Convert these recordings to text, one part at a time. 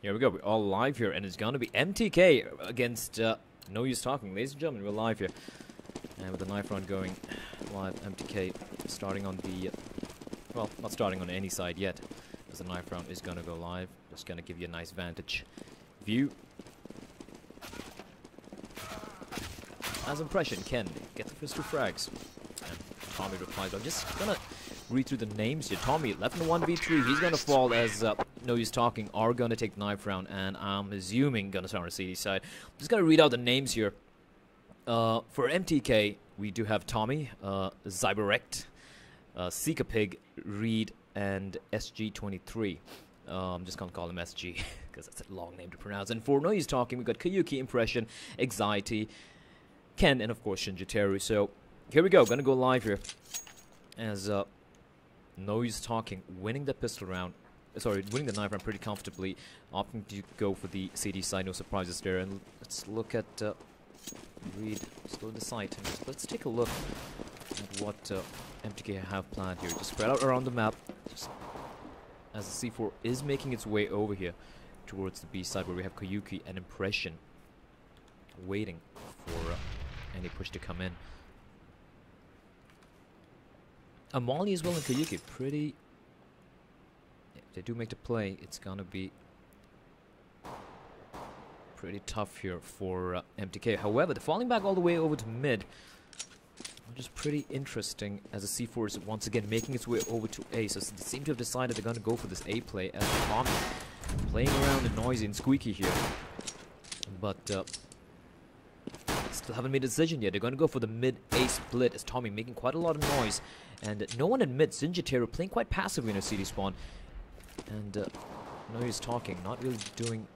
here we go. We're all live here, and it's going to be MTK against No Use Talking. Ladies and gentlemen, we're live here. And with the knife round going live, MTK starting on the... well, not starting on any side yet, as the knife round is going to go live. Just going to give you a nice vantage view. As impression, Ken, get the first 2 frags. And Tommy replies, I'm just going to read through the names here. Tommy, left in the 1v3, he's going to fall as No Use Talking are going to take the knife round, and I'm assuming going to start on the CD side. I'm just going to read out the names here. For MTK, we do have Tommy, Zyberect, Sika Pig, Reed, and SG23. I'm just going to call him SG, because that's a long name to pronounce. And for No Use Talking, we've got Kayuki, Impression, Anxiety, Ken, and of course Shinjiteru. So here we go, gonna go live here as No Use Talking winning the pistol round, sorry, winning the knife round pretty comfortably, opting to go for the CD side, no surprises there. And let's look at Reed, still in the site. Let's take a look at what MTK have planned here. Just spread out around the map, just as the C4 is making its way over here towards the B side, where we have Kayuki and Impression waiting for any push to come in. Amali as well and Kayuki, pretty... if they do make the play, it's gonna be pretty tough here for MTK. However, the falling back all the way over to mid, which is pretty interesting, as the C4 is once again making its way over to A. So they seem to have decided they're gonna go for this A play, as Tommy playing around and noisy and squeaky here. But still haven't made a decision yet. They're going to go for the mid-A split, as Tommy making quite a lot of noise. And no one in mid. Shinjiteru playing quite passively in a CD spawn. And No Use Talking, not really doing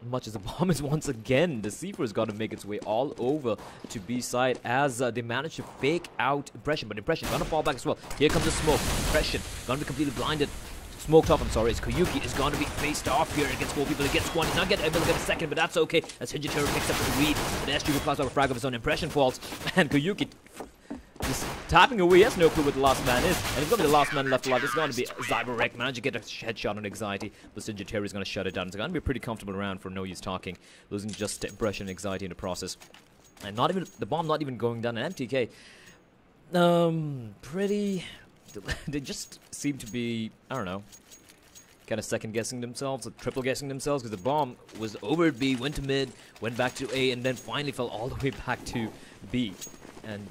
much, as the bomb is once again. The C4 has got to make its way all over to B side, as they manage to fake out Impression. But Impression going to fall back as well. Here comes the smoke. Impression going to be completely blinded. Smoked off, I'm sorry, as Kayuki is going to be faced off here against 4 people. He gets one, he's not able to get a second, but that's okay, as Shinjiteru picks up the Reed. But SG replies off a frag of his own. Impression falls, and Kayuki just tapping away. He has no clue what the last man is, and it's going to be the last man left alive. It's going to be Zyberek, managed to get a headshot on Anxiety, but Shinjiteru is going to shut it down. It's going to be a pretty comfortable round for No Use Talking, losing just Impression and Anxiety in the process. And not even, the bomb not even going down. And MTK, pretty... they just seem to be, I don't know, kind of second-guessing themselves, or triple-guessing themselves, because the bomb was over at B, went to mid, went back to A, and then finally fell all the way back to B. And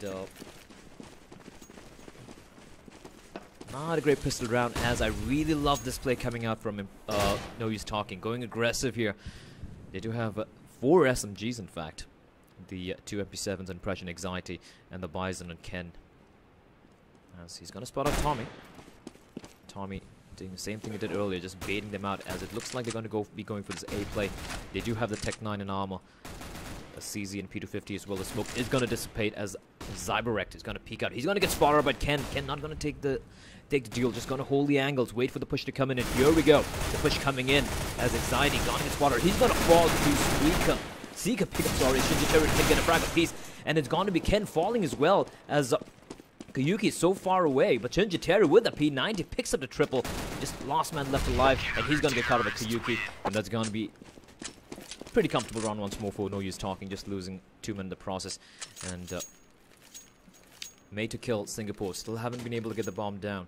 not a great pistol round, as I really love this play coming out from No Use Talking, going aggressive here. They do have 4 SMGs, in fact. The 2 MP7s, Impression, Anxiety, and the Bison and Ken. As he's going to spot out Tommy. Tommy doing the same thing he did earlier, just baiting them out, as it looks like they're going to be going for this A play. They do have the Tech 9 in armor, a CZ and P250 as well. The smoke is going to dissipate, as Zyberect is going to peek out. He's going to get spotted by Ken. Ken not going to take the deal, just going to hold the angles, wait for the push to come in, and here we go. The push coming in, as Anxiety going to get spotted. He's going to fall to Sika pick up, sorry, Shinjiteru can get a frag piece, and it's going to be Ken falling as well, as Kayuki is so far away, but Shinjiteru with the P90 picks up the triple. Just last man left alive, and he's going to get caught up by Kayuki, and that's going to be pretty comfortable round once more for No Use Talking, just losing 2 men in the process. And made to kill Singapore, still haven't been able to get the bomb down.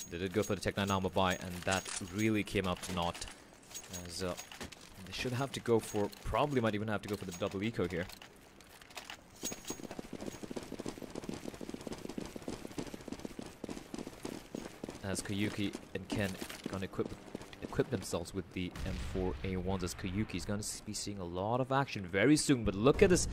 They did go for the Tech 9 armor buy, and that really came out to naught, as they should have to go for, probably might even have to go for the double eco here. As Kayuki and Ken gonna equip themselves with the M4A1s, as Kayuki is gonna be seeing a lot of action very soon. But look at this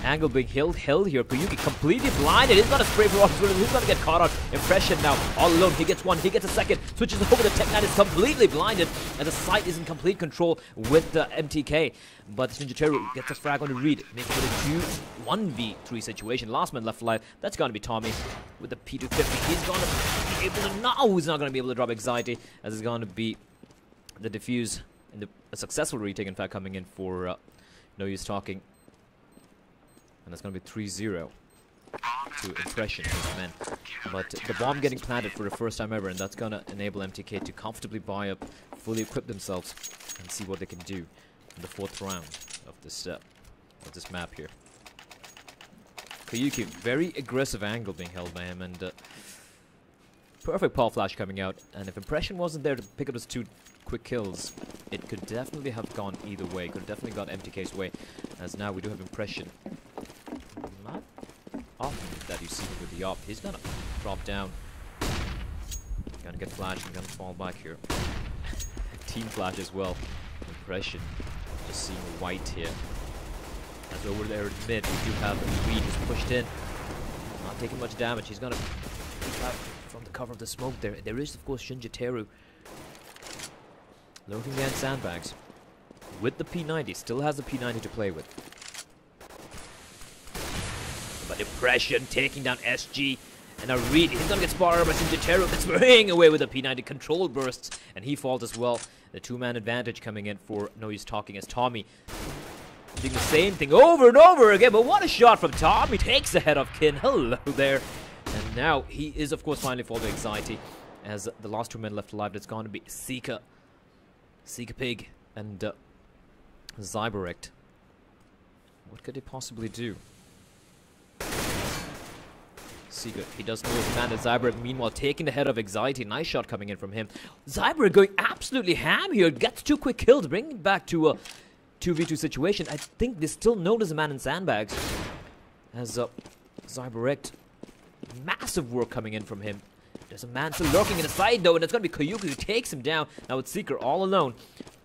angle being held here. Kayuki completely blinded. He's gonna spray for off. He's gonna get caught on. Impression now all alone. He gets one. He gets a second. Switches over to Tech 9. Is completely blinded, and the site is in complete control with the MTK. But Shinjiteru gets a frag on the Reed, making it a 1v3 situation. Last man left alive. That's gonna be Tommy with the P250. He's gonna be able to, no, he's not gonna be able to drop Anxiety, as it's gonna be the defuse and a successful retake, in fact, coming in for No Use Talking. And that's going to be 3-0. to impression his men. But the bomb getting planted for the first time ever, and that's gonna enable MTK to comfortably buy up, fully equip themselves, and see what they can do in the 4th round of this map here. Koyuki, very aggressive angle being held by him, and perfect power flash coming out. And if impression wasn't there to pick up his 2 quick kills, it could definitely have gone either way. Could have definitely got MTK's way, as now we do have impression. Not often that you see him with the op. He's gonna drop down. Gonna get flashed and gonna fall back here. Team flash as well. Impression. Just seeing white here. As over there in mid, we do have Reed who's pushed in. Not taking much damage. He's gonna peek out from the cover of the smoke there. There is, of course, Shinjiteru lurking behind sandbags. With the P90. Still has the P90 to play with. But impression taking down SG. And now Reed, he's gonna get spotted by Shinjiteru. That's spraying away with the P90. Control bursts. And he falls as well. The 2-man advantage coming in for No Use Talking as Tommy doing the same thing over and over again. But what a shot from Tommy. Takes the head of Kin. Hello there. And now he is, of course, finally falling to anxiety. As the last 2 men left alive, it's going to be Sika Pig and Zyberect. What could he possibly do? Sika, he does know his man as Zyberect, meanwhile taking the head of anxiety. Nice shot coming in from him. Zyberect going absolutely ham here. Gets 2 quick kills, bringing it back to a 2v2 situation. I think they still notice a man in sandbags. As Zyberect, massive work coming in from him. There's a man still lurking in the side though, and it's going to be Koyuki who takes him down. Now it's Seeker all alone.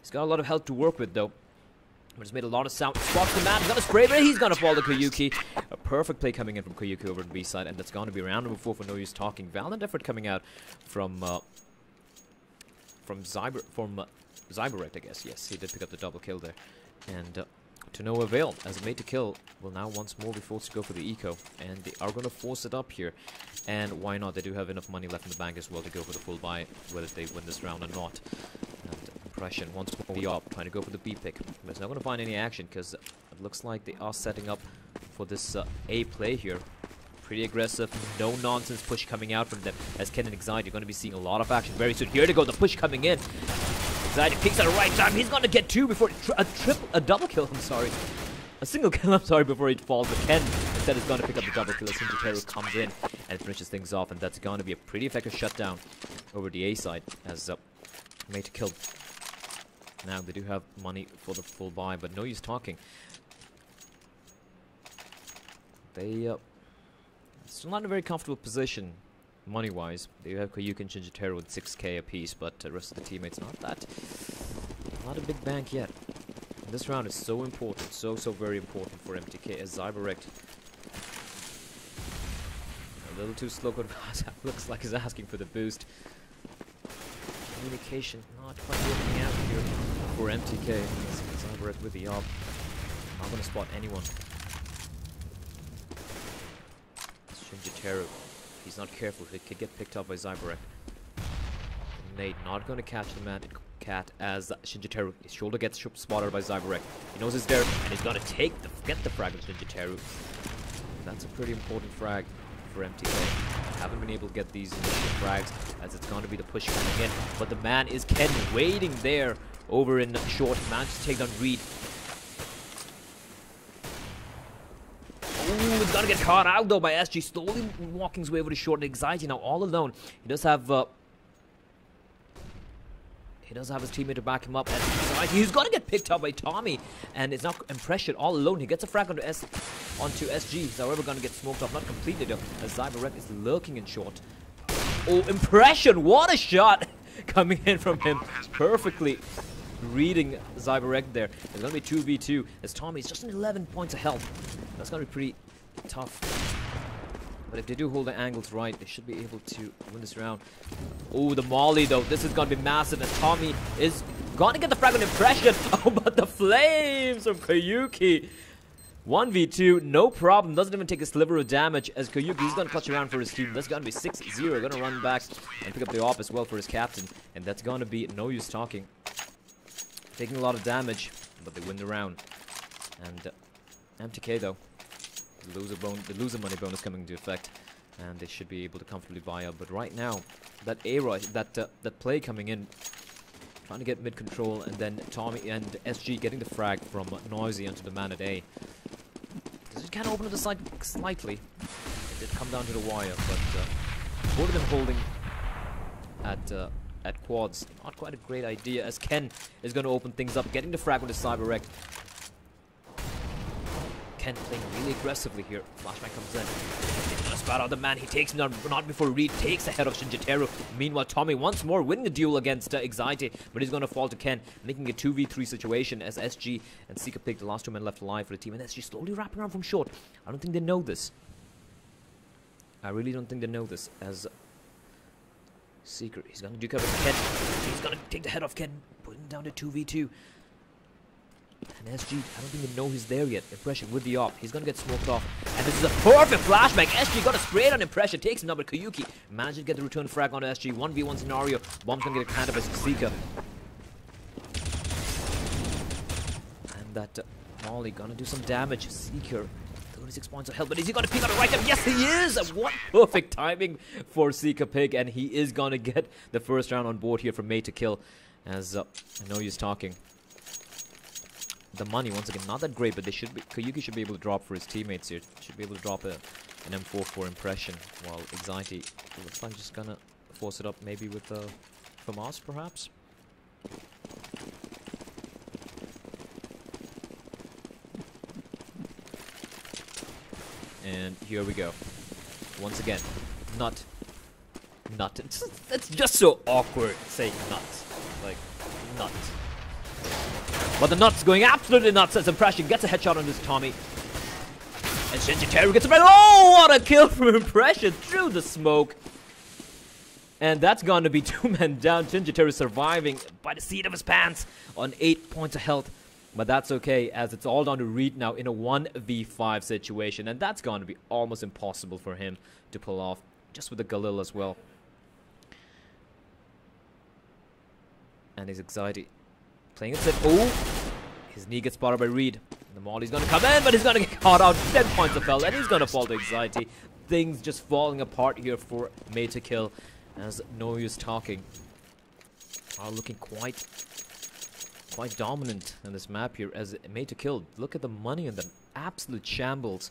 He's got a lot of health to work with though. But he's made a lot of sound. Spots the man, he's going to spray, but he's going to fall to Koyuki. A perfect play coming in from Koyuki over on B side, and that's going to be round number 4 for No Use Talking. Valiant effort coming out from Zyberect, I guess. Yes, he did pick up the double kill there. And to no avail, as Made to Kill will now once more be forced to go for the eco, and they are going to force it up here. And why not? They do have enough money left in the bank as well to go for the full buy, whether they win this round or not. And impression once more the op, trying to go for the B pick, but it's not going to find any action because it looks like they are setting up for this A play here. Pretty aggressive, no nonsense push coming out from them. As Ken and Anxiety, you're going to be seeing a lot of action very soon. Here to go, the push coming in. Anxiety picks at the right time. He's going to get 2 before a double kill. I'm sorry, a single kill. I'm sorry, before he falls. But Ken instead is going to pick up the double kill as Shinjiteru comes in and finishes things off, and that's going to be a pretty effective shutdown over the A side as Made to Kill. Now they do have money for the full buy, but No Use Talking. They still not in a very comfortable position money-wise. They have Koyuki and Shinjiteru with 6k apiece, but the rest of the teammates not a big bank yet. And this round is so important, so very important for MTK as Zyberect a little too slow. Looks like he's asking for the boost. Communication not quite working out here for MTK. Zyberect with the op. Not going to spot anyone. Shinjiteru. He's not careful. He could get picked up by Zyberect. Nate not going to catch the man cat as Shinjiteru. His shoulder gets spotted by Zyberect. He knows it's there, and he's going to get the frag of Shinjiteru. That's a pretty important frag for MTK. Haven't been able to get these initial frags as it's going to be the push coming in. But the man is Ken waiting there over in short. Managed to take down Reed. Ooh, it's gonna get caught out though by SG, slowly walking his way over to short. And Anxiety now all alone. He does have his teammate to back him up. And Anxiety, he's gonna get picked up by Tommy, and it's not Impression all alone. He gets a frag onto SG. He's however gonna get smoked off, not completely though, as Zyberect is lurking in short. Oh, Impression! What a shot coming in from him, perfectly reading Zyberect there. It's gonna be 2v2 as Tommy's just in 11 points of health. That's gonna be pretty tough. But if they do hold the angles right, they should be able to win this round. Oh, the Molly though. This is gonna be massive, and Tommy is gonna get the frag on Impression. Oh, but the flames from Koyuki. 1v2, no problem. Doesn't even take a sliver of damage as Koyuki is gonna clutch around for his team. That's gonna be 6-0. Gonna run back and pick up the op as well for his captain. And that's gonna be No Use Talking. Taking a lot of damage, but they win the round. And MTK though, the loser money bonus coming into effect, and they should be able to comfortably buy up. But right now, that A rush, that play coming in, trying to get mid control, and then Tommy and SG getting the frag from Noisy onto the man at A. Does it kind of open the side slightly? It did come down to the wire, but both of them holding at quads. Not quite a great idea, as Ken is going to open things up, getting the frag with the Cyber Wreck. Ken playing really aggressively here. Flashback comes in. Just about out the man. He takes him down, not before Reed takes the head of Shinjiteru. Meanwhile, Tommy once more winning the duel against Anxiety, but he's going to fall to Ken, making a 2v3 situation as SG and Seeker pick the last two men left alive for the team. And SG slowly wrapping around from short. I don't think they know this. I really don't think they know this, as Seeker, he's going to duke up with Ken. He's going to take the head off Ken, putting him down to 2v2. And SG, I don't think they know he's there yet. Impression with the op. He's going to get smoked off. And this is a perfect flashback. SG got a spray on Impression. Takes him down, but Koyuki managed to get the return frag onto SG. 1v1 scenario. Bomb's going to get a hand up as Seeker. And that Molly going to do some damage. Seeker, 36 points of health. But is he going to pick out a right jump? Yes, he is! What perfect timing for Seeker Pig. And he is going to get the first round on board here from Made to Kill. As I know he's talking. The money, once again, not that great, but they should be, Koyuki should be able to drop for his teammates here. Should be able to drop an M4 for Impression, while Anxiety looks like just gonna force it up maybe with FAMAS, perhaps? And here we go. Once again, nut. It's just so awkward saying nuts. Like, nut. But the nuts going absolutely nuts as Impression gets a headshot on this Tommy. And Shinjiteru gets a break. Oh, what a kill from Impression through the smoke. And that's going to be 2 men down. Shinjiteru surviving by the seat of his pants on 8 points of health. But that's okay, as it's all down to Reed now in a 1v5 situation. And that's going to be almost impossible for him to pull off, just with the Galil as well. And his Anxiety playing it safe. Oh! His knee gets spotted by Reed. And the Molly's going to come in, but he's going to get caught out. 10 points of health, and he's going to fall to Anxiety. Things just falling apart here for Made to Kill, as No Use Talking are looking quite dominant in this map here as Made to Kill. Look at the money and the absolute shambles,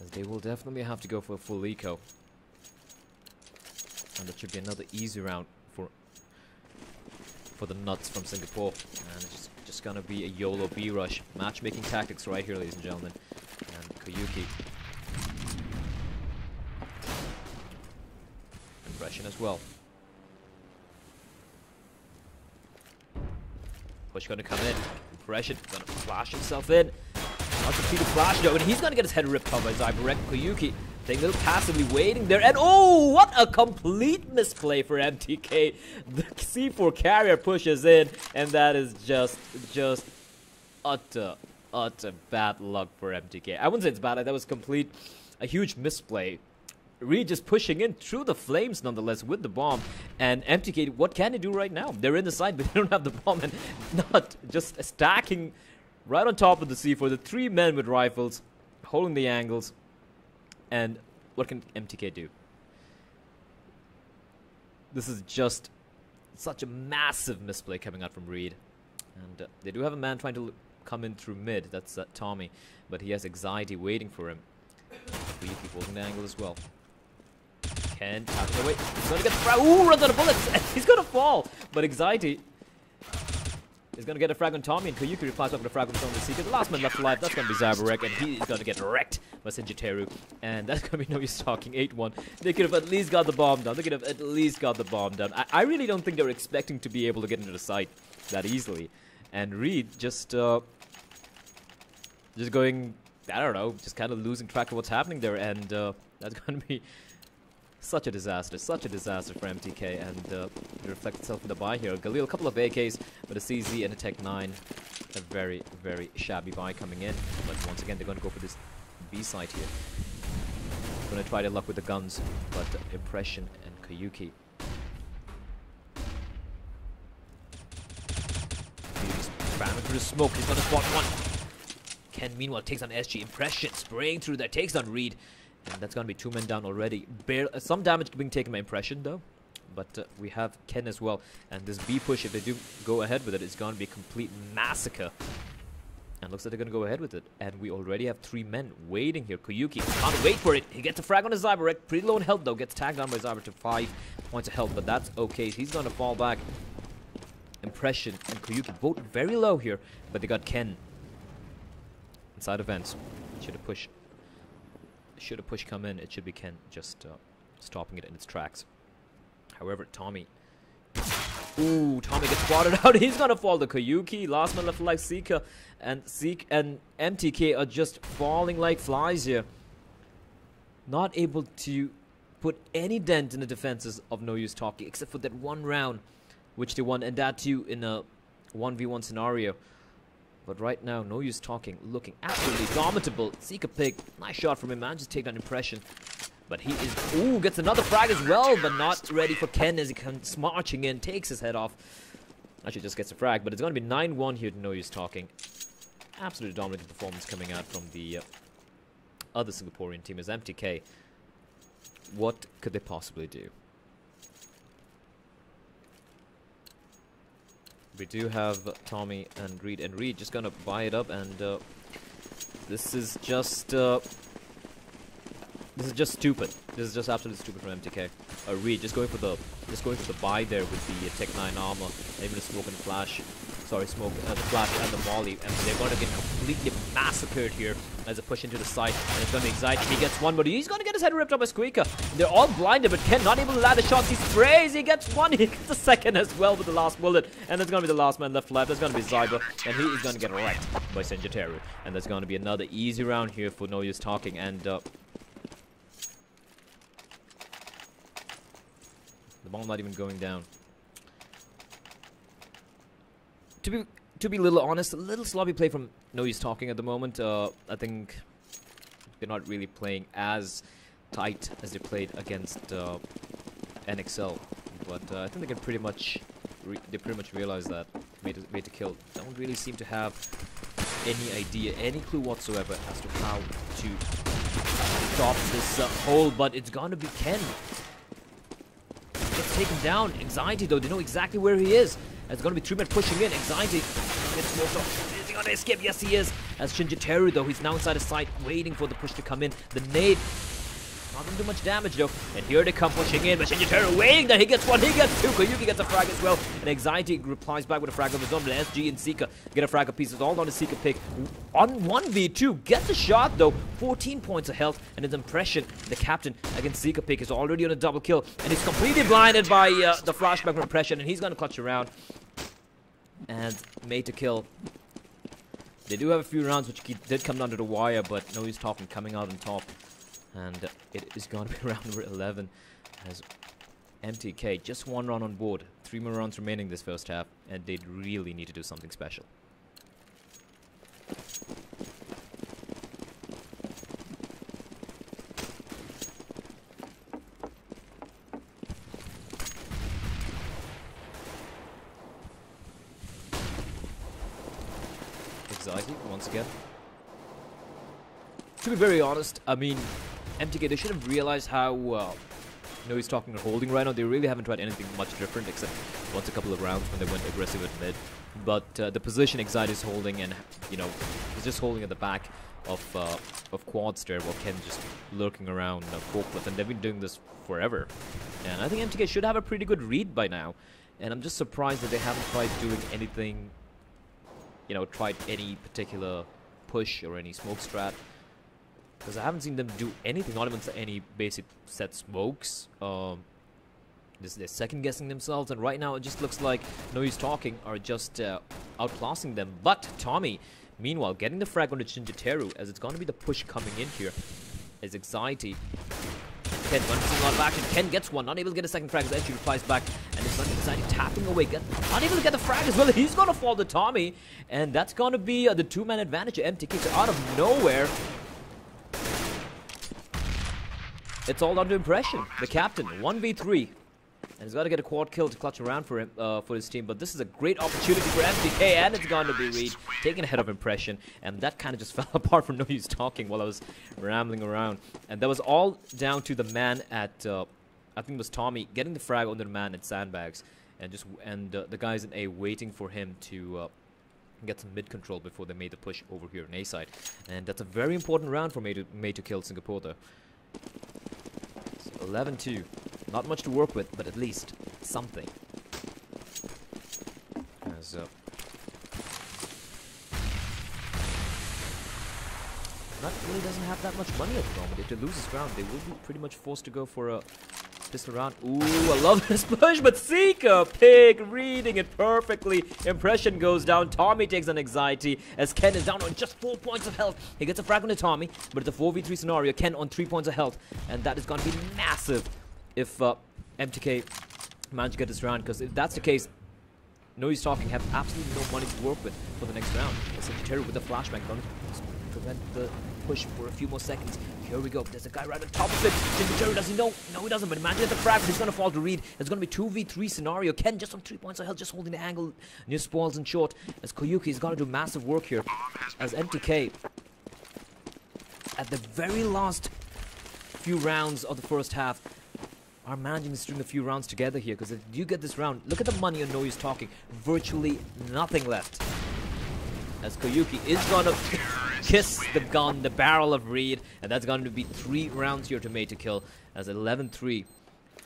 as they will definitely have to go for a full eco. And that should be another easy round for the nuts from Singapore. And it's just gonna be a YOLO B rush. Matchmaking tactics right here, ladies and gentlemen. And Koyuki. Impression as well. Push gonna come in. Impression gonna flash himself in. Not to see the flash though, and he's gonna get his head ripped off by Zyberek. Koyuki staying a little passively waiting there, and oh, what a complete misplay for MTK. The C4 carrier pushes in, and that is just utter bad luck for MTK. I wouldn't say it's bad, that was a huge misplay. Reed just pushing in through the flames nonetheless with the bomb, and MTK, what can they do right now? They're in the side, but they don't have the bomb, and not just stacking right on top of the C4. The 3 men with rifles holding the angles. And what can MTK do? This is just such a massive misplay coming out from Reed. And they do have a man trying to come in through mid. That's Tommy. But he has Anxiety waiting for him. Koyuki holding the angle as well. Ken tapping away. He's going to get the frag. Ooh, runs out of bullets. He's going to fall. But Anxiety is going to get a frag on Tommy, and Koyuki replies up with a frag on the Seeker. The last man left alive, that's going to be Zyberek, and he is going to get wrecked by Shinjiteru. And that's going to be No Use Talking, 8-1. They could have at least got the bomb down. I really don't think they were expecting to be able to get into the site that easily. And Reed just going, I don't know, just kind of losing track of what's happening there. And that's going to be such a disaster for MTK, and it reflects itself in the buy here. Galil, a couple of AKs, but a CZ and a Tech 9. A very, very shabby buy coming in. But once again, they're going to go for this B site here. Going to try their luck with the guns, but Impression and Koyuki. He's spamming through the smoke. He's going to spot one. Ken, meanwhile, takes on SG. Impression spraying through there, takes on Reed. And that's going to be 2 men down already. Some damage being taken by Impression, though. But we have Ken as well. And this B push, if they do go ahead with it, it's going to be a complete massacre. And looks like they're going to go ahead with it. And we already have 3 men waiting here. Koyuki can't wait for it. He gets a frag on his Zyberek. Pretty low in health, though. Gets tagged down by Zyber to 5 points of health. But that's okay. He's going to fall back. Impression and Koyuki both very low here. But they got Ken inside of vents. Should have push come in. It should be Ken just stopping it in its tracks. However, Tommy. Ooh, Tommy gets spotted out. He's gonna fall to Koyuki. Last man left like Seeker. And MTK are just falling like flies here. Not able to put any dent in the defenses of No Use Talking, except for that one round, which they won, and that too in a 1v1 scenario. But right now, No Use Talking looking absolutely dominable. Seeker pick, nice shot from him, manages to take down Impression. But he is, ooh, gets another frag as well, but not ready for Ken as he comes marching in, takes his head off. Actually just gets a frag, but it's going to be 9-1 here to No Use Talking. Absolutely dominating performance coming out from the other Singaporean team is MTK. What could they possibly do? We do have Tommy and Reed just gonna buy it up, and this is just stupid. This is just absolutely stupid from MTK. Reed just going for the buy there with the Tech 9 armor, even the smoke and flash. Sorry, smoke, the flash and the molly, and they're going to get completely massacred here as they push into the site. And it's going to be Anxiety. He gets one, but he's going to get his head ripped up by Squeaker. They're all blinded, but Ken not able to land the shots. He sprays. He gets one. He gets the second as well with the last bullet. And there's going to be the last man left. There's going to be Zyber, and he is going to get wrecked by Senjiteru. And there's going to be another easy round here for No Use Talking. And the bomb not even going down. To be a little honest, a little sloppy play from No Use Talking at the moment. I think they're not really playing as tight as they played against NXL, but I think they can pretty much realize that made to kill. Don't really seem to have any idea, any clue whatsoever as to how to stop this hole. But it's gonna be Ken. Gets taken down. Anxiety though, they know exactly where he is. It's going to be 3 men pushing in. Anxiety gets smoked off. Is he going to escape? Yes, he is. As Shinjiteru, though, he's now inside the site, waiting for the push to come in. The nade not going to do much damage, though. And here they come pushing in. But Shinjiteru waiting there. He gets 1. He gets 2. Koyuki gets a frag as well. And Anxiety replies back with a frag of his own. But SG and Seeker get a frag of pieces. All on the Seeker pick. On 1v2. Gets a shot, though. 14 points of health. And his Impression, the captain against Seeker pick, is already on a double kill. And he's completely blinded by the flashback from Impression. And he's going to clutch around. And made to kill. They do have a few rounds which did come down to the wire, but No Use Talking coming out on top. And it is going to be round number 11 as MTK just 1 round on board. 3 more rounds remaining this first half, and they really need to do something special. Anxiety once again. To be very honest, I mean, MTK, they should have realized how No Use Talking are holding right now. They really haven't tried anything much different except once a couple of rounds when they went aggressive at mid. But the position Anxiety is holding, and you know, he's just holding at the back of quads there, while Ken just lurking around forklift, and they've been doing this forever. And I think MTK should have a pretty good read by now. And I'm just surprised that they haven't tried doing anything. You know, tried any particular push or any smoke strat, because I haven't seen them do anything, not even any basic set smokes. They're second guessing themselves, and right now it just looks like No Use Talking are just outclassing them. But Tommy, meanwhile, getting the frag on the Shinjiteru, as it's going to be the push coming in here, is Anxiety. Ken runs a lot of action. Ken gets 1, not able to get a second frag as Edgy replies back, and it's Anxiety tapping away. Not able to get the frag as well. He's going to fall to Tommy, and that's going to be the 2-man advantage of MTK. So out of nowhere, it's all down to Impression, the captain. 1v3. And he's got to get a quad kill to clutch around for him, for his team. But this is a great opportunity for MTK, and it's going to be Reed taking ahead of Impression. And that kind of just fell apart for No Use Talking while I was rambling around. And that was all down to the man at, I think it was Tommy, getting the frag on the man at Sandbags. And the guys in A waiting for him to get some mid control before they made the push over here in A side. And that's a very important round for May to kill Singapore though. So 11-2. Not much to work with, but at least something. As Nut really doesn't have that much money at the moment. If they lose this round, they will be pretty much forced to go for a pistol round. Ooh, I love this push, but Seeker Pig reading it perfectly. Impression goes down. Tommy takes an anxiety as Ken is down on just 4 points of health. He gets a frag on to Tommy, but it's a 4v3 scenario. Ken on 3 points of health, and that is going to be massive if MTK manage to get this round, because if that's the case, No Use Talking have absolutely no money to work with for the next round. Sagittarius with the flashbang going to prevent the push for a few more seconds. Here we go. There's a guy right on top of it. Sagittarius, does he know? No, he doesn't, but imagine at the frag, he's going to fall to Reed. It's going to be 2v3 scenario. Ken just on 3 points of health, just holding the angle near spoils and short, as Koyuki's got to do massive work here, as MTK at the very last few rounds of the first half are managing to string a few rounds together here, because if you get this round, look at the money on No Use Talking. Virtually nothing left. As Koyuki is going to kiss the gun, the barrel of Reed, and that's going to be 3 rounds here to May to kill, as 11-3.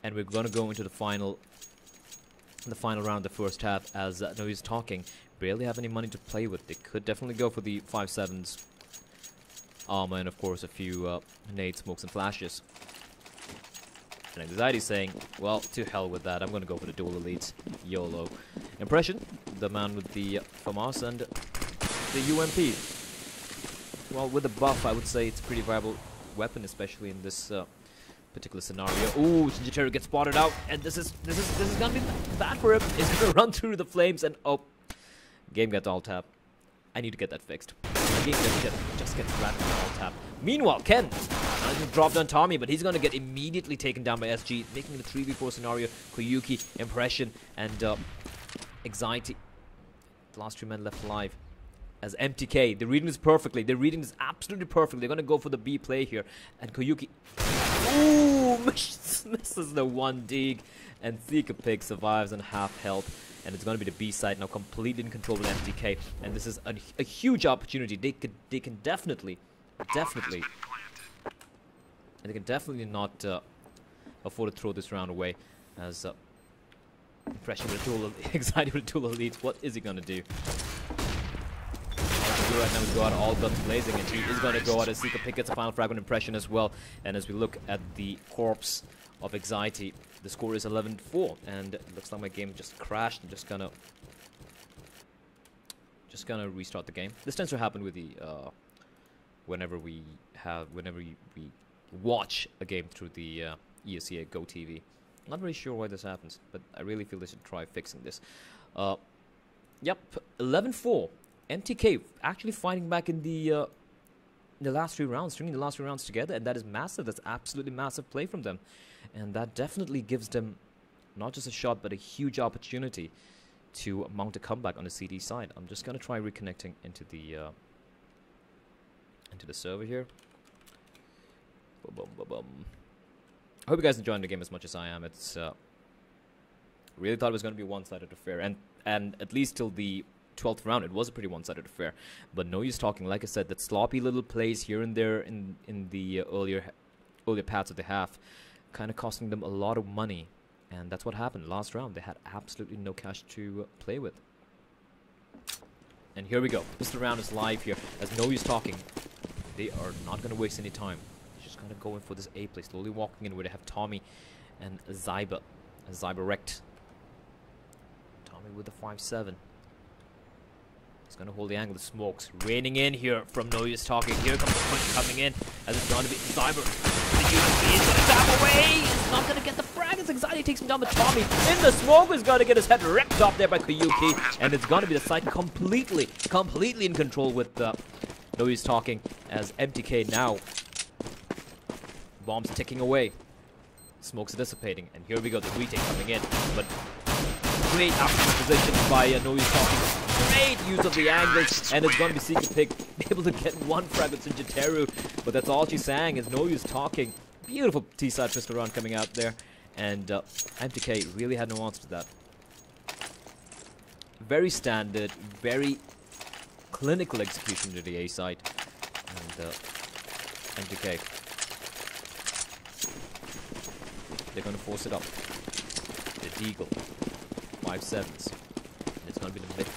And we're going to go into the final round, the first half, as No Use Talking barely have any money to play with. They could definitely go for the 5.7s armor, and of course a few nades, smokes, and flashes. And Anxiety saying, well, to hell with that, I'm going to go for the dual elites, YOLO. Impression, the man with the FAMAS and the UMP. Well, with the buff, I would say it's a pretty viable weapon, especially in this particular scenario. Ooh, Sagittarius gets spotted out, and this is going to be bad for him. He's going to run through the flames, and oh, game gets all tap. I need to get that fixed. The game just gets wrapped in all tap. Meanwhile, Ken dropped on Tommy, but he's going to get immediately taken down by SG, making it a 3v4 scenario. Koyuki, Impression, and Anxiety. The last 2 men left alive. As MTK, they're reading this perfectly. They're reading this absolutely perfectly. They're going to go for the B play here. And Koyuki, ooh, misses the 1 dig. And Seeker Pig survives on half health. And it's going to be the B side now, completely in control with MTK. And this is a huge opportunity. They can definitely not afford to throw this round away. As Impression with a dual, Anxiety with a dual elites. What is he going to do? Right now we go out all guns blazing, and he is going to go out as Seeker Pig gets a final fragment Impression as well. And as we look at the corpse of Anxiety, the score is 11-4, and it looks like my game just crashed. I'm just gonna restart the game. This tends to happen with the whenever we watch a game through the ESEA Go TV. I'm not really sure why this happens, but I really feel they should try fixing this. Yep, 11-4. MTK actually fighting back in the last 3 rounds, stringing the last 3 rounds together, and that is massive. That's absolutely massive play from them, and that definitely gives them not just a shot, but a huge opportunity to mount a comeback on the CD side. I'm just gonna try reconnecting into the server here. I hope you guys enjoying the game as much as I am. It's really thought it was gonna be a one-sided affair, and at least till the 12th round, it was a pretty one-sided affair. But No Use Talking, like I said, that sloppy little plays here and there in the earlier parts of the half, kind of costing them a lot of money. And that's what happened last round. They had absolutely no cash to play with. And here we go. Pistol round is live here. As No Use Talking, they are not going to waste any time. They're just going to go in for this A play, slowly walking in where they have Tommy and Zyber. Zyber wrecked. Tommy with the 5-7. He's going to hold the angle. The smokes raining in here from No Use Talking. Here comes the punch coming in, as it's going to be Zyber. The UMP is going to tap away. He's not going to get the frag. His Anxiety takes him down, but Tommy in the smoke is going to get his head wrecked off there by Koyuki. And it's going to be the side completely in control with No Use Talking, as MTK now bombs ticking away. smokes are dissipating, and here we go, the retake coming in, but great afternoon position by No Use Talking. Great use of the angles, and it's going to be Secret Pick able to get one frag with Sinjiteru, but that's all she's saying is No Use Talking. Beautiful T-side pistol round coming out there, and MTK really had no answer to that. Very standard, very clinical execution to the A side, and MTK. They're going to force it up. The Deagle. 5-7s. It's going to be the mid.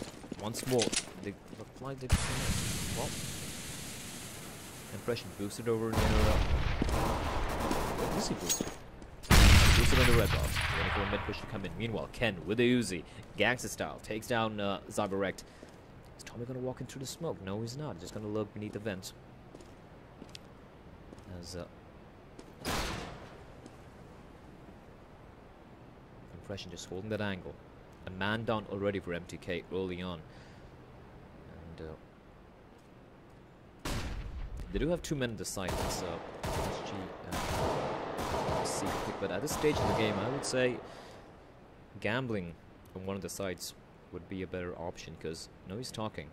Once more. They look like they well. Impression boosted over near Uzi boost. Boosted on the red box. Waiting for a mid push to come in. Meanwhile, Ken with the Uzi. Gangster style. Takes down Zyberect. Is Tommy going to walk in through the smoke? No, he's not. Just going to look beneath the vent. As Impression just holding that angle. A man down already for MTK early on. And they do have 2 men in the side. It's SG and Secret Pick. But at this stage of the game, I would say gambling on one of the sides would be a better option, because No Use Talking.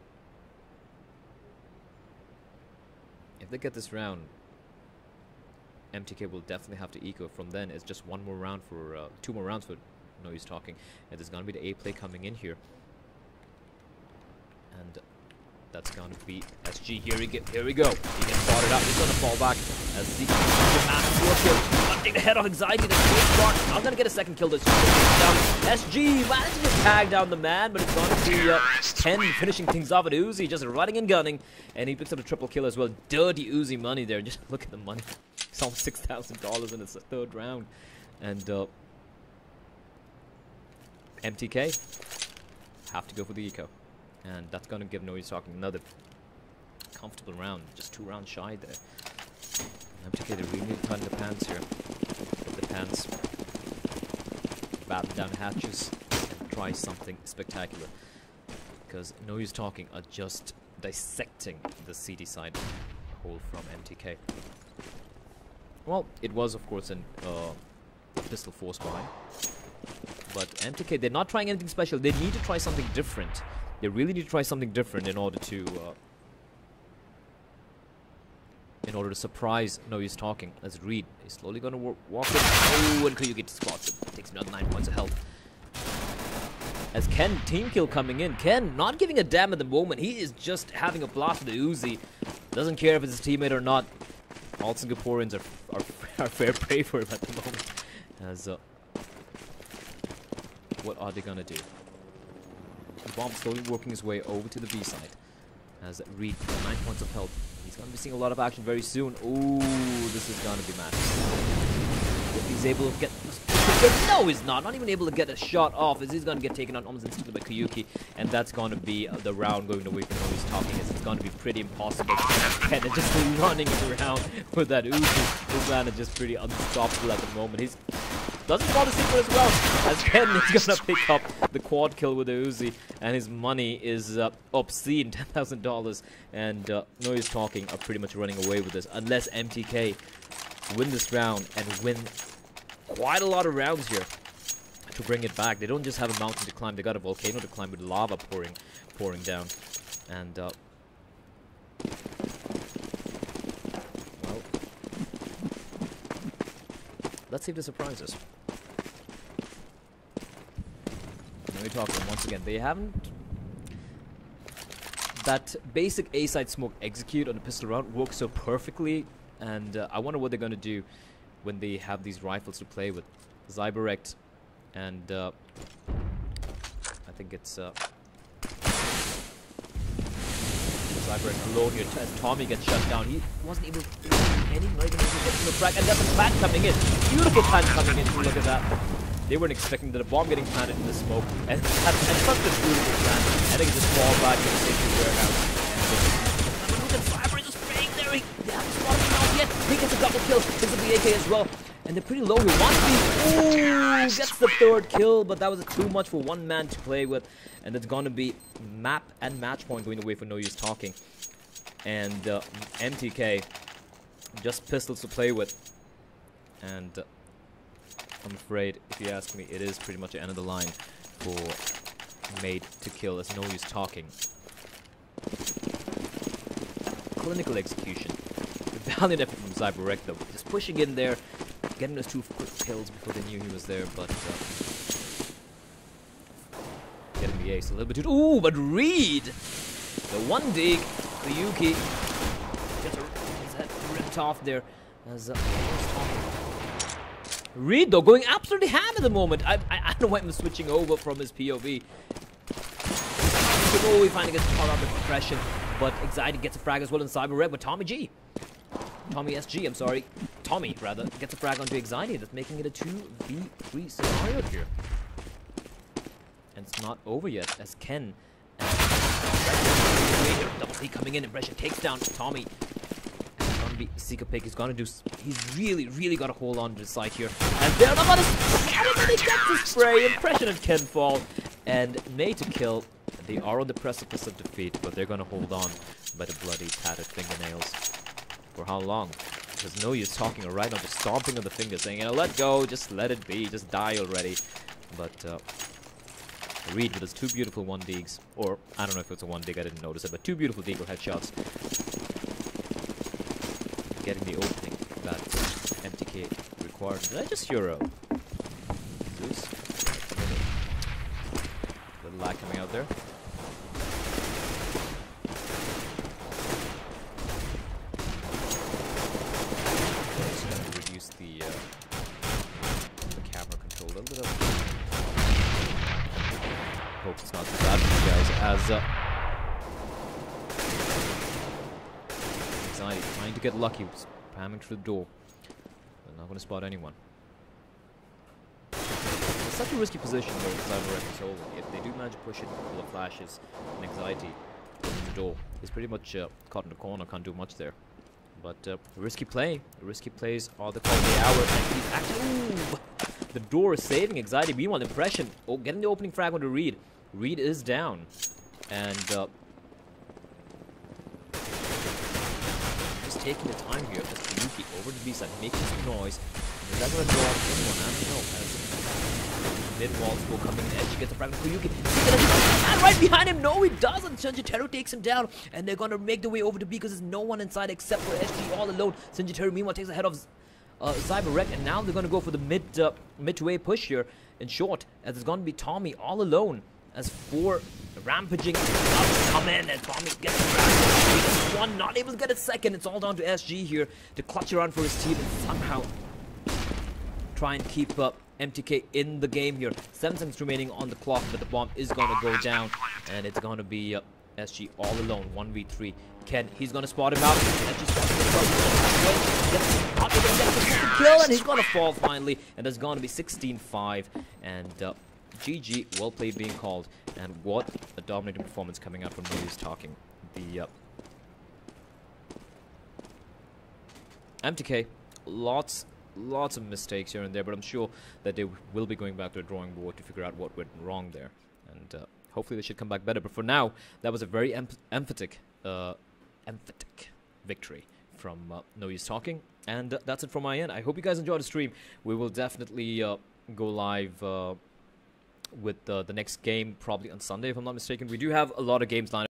If they get this round, MTK will definitely have to eco. From then, it's just 1 more round for 2 more rounds for No Use Talking, and there's gonna be the A play coming in here, and that's gonna be SG. Here we go. He gets spotted out. He's gonna fall back as Zeke gonna take the head off Anxiety. That's a great start. I'm gonna get a second kill. This down. SG managing to tag down the man, but it's gonna be Ken finishing things off at Uzi, just running and gunning, and he picks up a triple kill as well. Dirty Uzi money there. Just look at the money. It's almost $6,000 in its 3rd round, and MTK have to go for the eco, and that's going to give No Use Talking another comfortable round, just 2 rounds shy there. MTK, they really need to tighten the pants here. Put the pants, batten down hatches, and try something spectacular, because No Use Talking are just dissecting the CD side hole from MTK. Well, it was of course an pistol force behind. But MTK, they're not trying anything special. They need to try something different. They really need to try something different in order to surprise No Use Talking. Let's read. He's slowly going to walk in. Oh, and Koyuki spots it. Takes another 9 points of health. As Ken, team kill coming in. Ken not giving a damn at the moment. He is just having a blast with the Uzi. Doesn't care if it's his teammate or not. All Singaporeans are fair prey for him at the moment. As what are they gonna do? Bomb slowly working his way over to the B side. As Reed, 9 points of health. He's gonna be seeing a lot of action very soon. Ooh, this is gonna be mad. If he's able to get... No, he's not. Not even able to get a shot off. As he's gonna get taken out almost instantly by Koyuki. And that's gonna be the round going away from No Use Talking. As it's gonna be pretty impossible. And just running around with that Uzi. This man is just pretty unstoppable at the moment. He's... doesn't bother Secret as well, as Ken is gonna pick up the quad kill with the Uzi, and his money is obscene, $10,000, and No Use Talking are pretty much running away with this, unless MTK win this round and win quite a lot of rounds here to bring it back. They don't just have a mountain to climb, they got a volcano to climb with lava pouring down, and well, let's see if this surprises. No Use Talking once again. They haven't that basic A-side smoke execute on the pistol round works so perfectly, and I wonder what they're gonna do when they have these rifles to play with. Zyberect and I think it's Zyberect alone here as Tommy gets shut down. He wasn't able to do anything, not even able to get to the frag, and that's a plant coming in. Beautiful plant coming in. Look at that. They weren't expecting that a bomb getting planted in the smoke, and such a beautiful plan. I think just fall back to the safety warehouse. And look at Zyberect just spraying there. He hasn't spotted him out yet. He gets a double kill. Gets the AK as well. And they're pretty low here. Ooh, gets the 3rd kill, but that was too much for one man to play with. And it's going to be map and match point going away for No Use Talking. And MTK, just pistols to play with. And I'm afraid, if you ask me, it is pretty much the end of the line for Made to kill. There's no use talking. Clinical execution. Valiant effort from ZyberWreck though. Just pushing in there, getting those 2 quick kills before they knew he was there, but getting the ace a little bit too. Ooh, but Reed! The 1 dig, the Yuki gets his head ripped off there as Reed though going absolutely ham at the moment. I don't know why I'm switching over from his POV. Oh, he finally gets caught out of compression, but Anxiety gets a frag as well in ZyberWreck, but Tommy SG, I'm sorry. Tommy, rather, gets a frag onto Anxiety. That's making it a 2v3 scenario here. And it's not over yet, as Ken double P coming in, Impression takes down Tommy. It's gonna be Seeker Pick. He's really got to hold on to the side here. And they're not gonna get the spray. Impression and Ken fall. And Made to kill. They are on the precipice of defeat, but they're gonna hold on by the bloody tattered fingernails. For how long? There's no use talking right now, just stomping on the fingers, saying, you know, let go, just let it be, just die already. But Reed with his 2 beautiful 1 digs, or I don't know if it's a 1 dig, I didn't notice it, but 2 beautiful deagle headshots. Getting the opening that MTK required. Did I just hear a Zeus? Little lag coming out there. Reduce the camera control a little bit. Hope it's not too bad for you guys. As Anxiety trying to get lucky, spamming through the door. They're not going to spot anyone. It's such a risky position though, because ZyberWreck is holding. If they do manage to push it a couple of flashes, and Anxiety opens the door, he's pretty much caught in the corner, can't do much there. But risky play. Risky plays are the call of the hour, and he's actually. Ooh! The door is saving Anxiety. Meanwhile, Impression. Oh, getting the opening frag onto Reed. Reed is down. And just taking the time here as the Yuki over the B-side, making some noise. Is that going to draw anyone? I don't know. As mid-wall will coming in, Edge gets a frag onto Yuki. And right behind him, no, he doesn't. Sanjiteru takes him down, and they're going to make their way over to B because there's no one inside except for SG all alone. Sanjiteru, meanwhile, takes the head of ZyberWreck, and now they're going to go for the mid-way push here in short, as it's going to be Tommy all alone as 4 rampaging come in, and Tommy gets the 1, not able to get a second. It's all down to SG here to clutch around for his team and somehow try and keep MTK in the game here. 7 seconds remaining on the clock, but the bomb is going to go down, and it's going to be SG all alone, 1v3. Ken, he's going to spot him out. Kill, and he's going to fall finally, and there's going to be 16-5, and GG, well played being called, and what a dominating performance coming out from News talking. The MTK, lots of mistakes here and there, but I'm sure that they will be going back to the drawing board to figure out what went wrong there, and hopefully they should come back better. But for now, that was a very emphatic victory from No Use Talking, and that's it from my end. I hope you guys enjoyed the stream. We will definitely go live with the next game probably on Sunday, if I'm not mistaken. We do have a lot of games lined up.